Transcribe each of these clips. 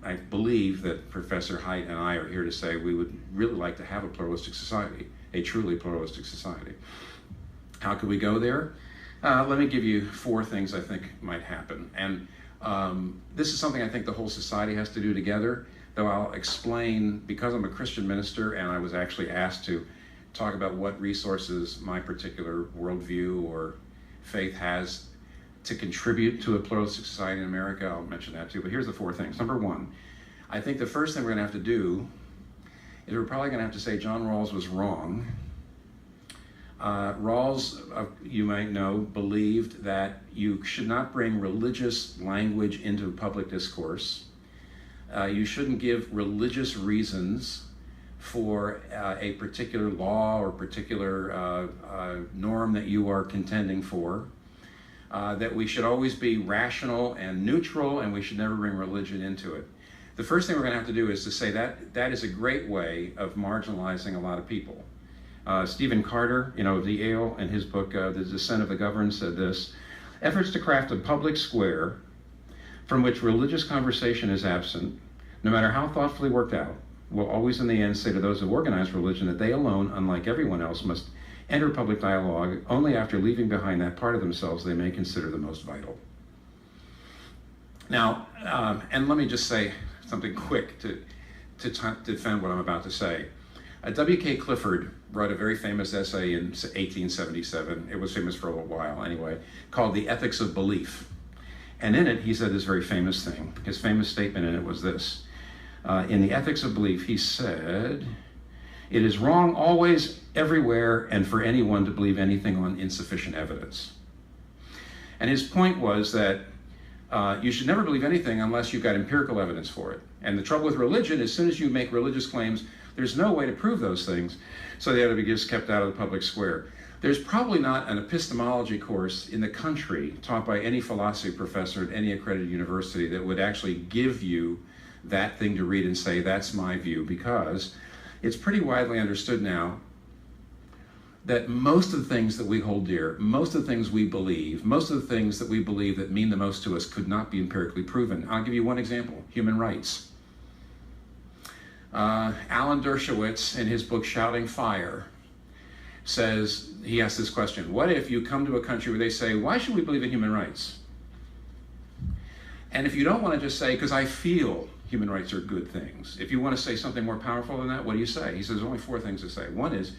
I believe that Professor Haidt and I are here to say we would really like to have a pluralistic society, a truly pluralistic society. How could we go there? Let me give you 4 things I think might happen. And this is something I think the whole society has to do together, though I'll explain, because I'm a Christian minister and I was actually asked to talk about what resources my particular worldview or faith has to contribute to a pluralistic society in America. I'll mention that too, but here's the 4 things. Number 1, I think the first thing we're gonna have to do is we're probably gonna have to say John Rawls was wrong. Rawls, you might know, believed that you should not bring religious language into public discourse. You shouldn't give religious reasons for a particular law or particular norm that you are contending for. That we should always be rational and neutral, and we should never bring religion into it. The first thing we're going to have to do is to say that that is a great way of marginalizing a lot of people. Stephen Carter, of the Yale, in his book, The Descent of the Governed, said this: efforts to craft a public square from which religious conversation is absent, no matter how thoughtfully worked out, will always in the end say to those who organize religion that they alone, unlike everyone else, must enter public dialogue only after leaving behind that part of themselves they may consider the most vital. Now, and let me just say something quick to defend what I'm about to say. W.K. Clifford wrote a very famous essay in 1877, it was famous for a little while anyway, called The Ethics of Belief. And in it, he said this very famous thing. His famous statement in it was this. In The Ethics of Belief, he said, "It is wrong always, everywhere, and for anyone to believe anything on insufficient evidence." And his point was that you should never believe anything unless you've got empirical evidence for it. And the trouble with religion, as soon as you make religious claims, there's no way to prove those things, so they ought to be just kept out of the public square. There's probably not an epistemology course in the country taught by any philosophy professor at any accredited university that would actually give you that thing to read and say, that's my view, because it's pretty widely understood now that most of the things that we hold dear, most of the things we believe, most of the things that we believe that mean the most to us could not be empirically proven. I'll give you one example: human rights. Alan Dershowitz, in his book Shouting Fire, says, he asks this question: what if you come to a country where they say, why should we believe in human rights? And if you don't want to just say, because I feel human rights are good things, if you want to say something more powerful than that, what do you say? He says there's only 4 things to say. One is,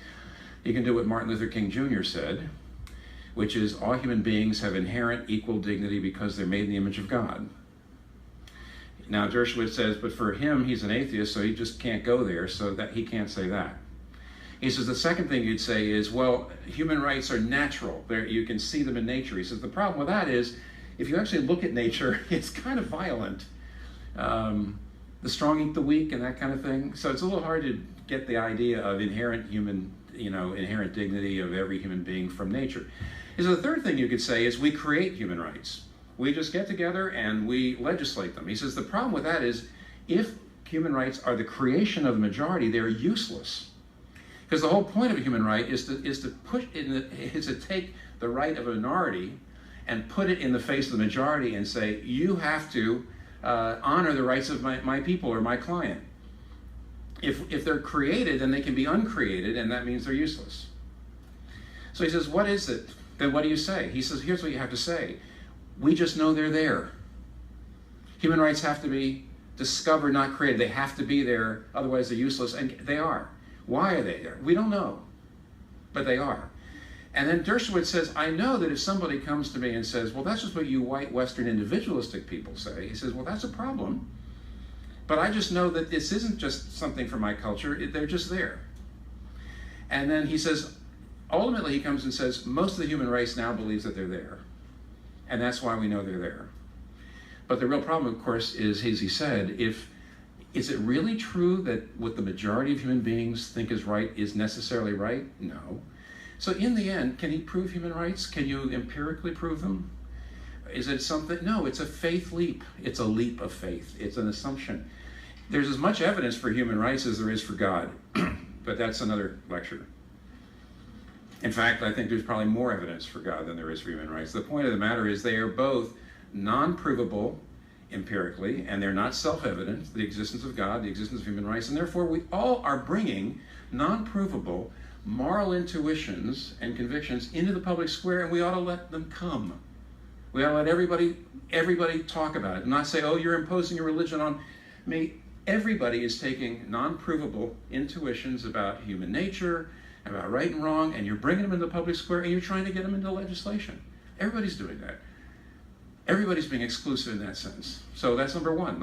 you can do what Martin Luther King Jr. said, which is all human beings have inherent equal dignity because they're made in the image of God. Now Dershowitz says, but for him, he's an atheist, so he just can't go there, so that he can't say that. He says the second thing you'd say is, well, human rights are natural. You can see them in nature. He says the problem with that is, if you actually look at nature, it's kind of violent. The strong eat the weak and that kind of thing. So it's a little hard to get the idea of inherent human, inherent dignity of every human being from nature. So the third thing you could say is we create human rights. We just get together and we legislate them. He says the problem with that is, if human rights are the creation of the majority, they're useless. Because the whole point of a human right is to take the right of a minority and put it in the face of the majority and say, you have to honor the rights of my people or my client. If they're created, then they can be uncreated, and that means they're useless. So he says, what is it? Then what do you say? He says, here's what you have to say. We just know they're there. Human rights have to be discovered, not created. They have to be there, otherwise they're useless, and they are. Why are they there? We don't know, but they are. And then Dershowitz says, I know that if somebody comes to me and says, well, that's just what you white Western individualistic people say. He says, well, that's a problem. But I just know that this isn't just something for my culture. They're just there. And then he says, ultimately he comes and says, most of the human race now believes that they're there. And that's why we know they're there. But the real problem, of course, is, as he said, is it really true that what the majority of human beings think is right is necessarily right? No. So in the end, can he prove human rights? Can you empirically prove them? Is it something? No, it's a faith leap. It's a leap of faith. It's an assumption. There's as much evidence for human rights as there is for God, but that's another lecture. In fact, I think there's probably more evidence for God than there is for human rights. The point of the matter is they are both non-provable, empirically, and they're not self-evident, the existence of God, the existence of human rights, and therefore we all are bringing non-provable moral intuitions and convictions into the public square, and we ought to let them come. We ought to let everybody talk about it, not say, oh, you're imposing your religion on me. Everybody is taking non-provable intuitions about human nature, about right and wrong, and you're bringing them into the public square, and you're trying to get them into legislation. Everybody's doing that. Everybody's being exclusive in that sense. So that's number one.